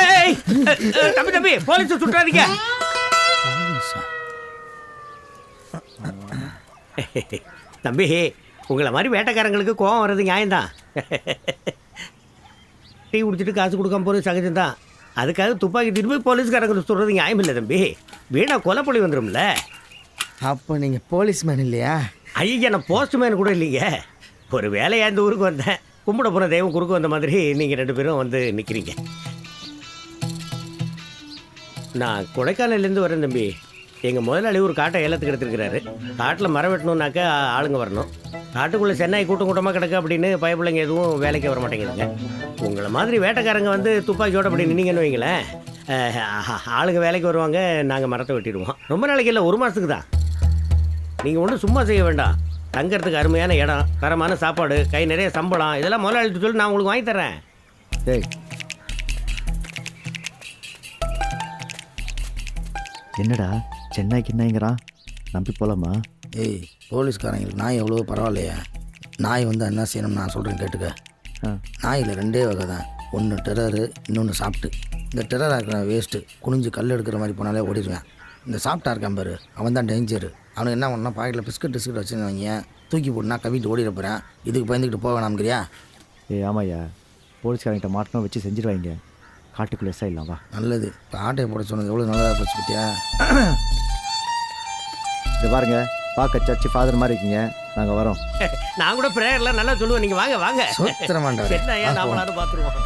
ஏய் தம்பி போலீஸ் சுற்றாதீங்க. தம்பி உங்களை மாதிரி வேட்டைக்காரங்களுக்கு கோவம் வர்றது நியாயம்தான். டீ குடிச்சிட்டு காசு கொடுக்காம போகிறது சகஜம்தான். அதுக்காக துப்பாக்கி திரும்பி போலீஸ்காரங்களுக்கு சொல்கிறது நியாயம் இல்லை தம்பி. வீணா கொலைப்பொழி வந்துடும்ல. அப்போ நீங்கள் போலீஸ்மேன் இல்லையா? ஐயா நான் போஸ்ட்மேன் கூட இல்லைங்க. ஒரு வேலையாக இந்த ஊருக்கு வந்தேன். கும்பிட போகிற தெய்வம் குறுக்க வந்த மாதிரி நீங்கள் 2 பேரும் வந்து நிற்கிறீங்க. நான் கொடைக்கானல்லேருந்து வரேன் தம்பி. எங்கள் முதலாளி ஒரு காட்டை ஏலத்துக்கு எடுத்துருக்கிறாரு. காட்டில் மரம் வெட்டணுன்னாக்கா ஆளுங்க வரணும். காட்டுக்குள்ளே சென்னை கூட்டம் கூட்டமாக கிடக்கு அப்படின்னு பயப்பிள்ளைங்க எதுவும் வேலைக்கு வர மாட்டேங்குதுங்க. உங்களை மாதிரி வேட்டைக்காரங்க வந்து துப்பாக்கியோட அப்படி நின்னீங்கன்னு வைங்களேன், ஆளுங்க வேலைக்கு வருவாங்க, நாங்கள் மரத்தை வெட்டிடுவோம். ரொம்ப நாளைக்கு இல்லை, 1 மாதத்துக்கு தான். நீங்கள் ஒன்றும் சும்மா செய்ய வேண்டாம். தங்கறதுக்கு அருமையான இடம், தரமான சாப்பாடு, கை நிறைய சம்பளம், இதெல்லாம் முதலாளிட்டு சொல்லி நான் உங்களுக்கு வாங்கி தரேன். டேய் என்னடா சென்னைக்கு என்னங்கிறான், நம்பி போகலாமா? ஏய் போலீஸ்காரங்களுக்கு நாய் எவ்வளோ பரவாயில்லையா? நாய் வந்து என்ன செய்யணும்னு நான் சொல்கிறேன் கேட்டுக்க. நாயில் 2 வகை தான். ஒன்று டெரரு, இன்னொன்று சாப்பிட்டு. இந்த டெரராக இருக்கிற வேஸ்ட்டு குனிஞ்சு கல் எடுக்கிற மாதிரி போனாலே ஓடிடுவேன். இந்த சாப்பிட்டா இருக்கான் பாரு, அவன் தான் டேஞ்சரு. அவனுக்கு என்ன பண்ணால் பாக்கெட்டில் பிஸ்கட் வச்சுருவாங்க, தூக்கி போட்டுனா கவிட்டு ஓடிட போகிறேன். இதுக்கு பயந்துக்கிட்டு போக வேணாம்ங்கிறியா? ஏய் ஆமாய்யா, போலீஸ்காரங்கிட்ட மாட்டணும் வச்சு செஞ்சிருவாங்க. காட்டுக்குள்ளே எஸ்ஸா இல்லாமா? நல்லது. இப்போ ஆட்டையை போட சொன்னது எவ்வளோ நல்லதாக போச்சு பற்றியா? இது பாருங்க, பார்க்க சர்ச்சு ஃபாதர் மாதிரி இருக்கீங்க, நாங்கள் வரோம். நான் கூட ப்ரேயர்லாம் நல்லா சொல்லுவேன். நீங்கள் வாங்க வாங்க. சுத்திரமாண்டா என்ன நாமளாரும் பார்த்துருவோம்.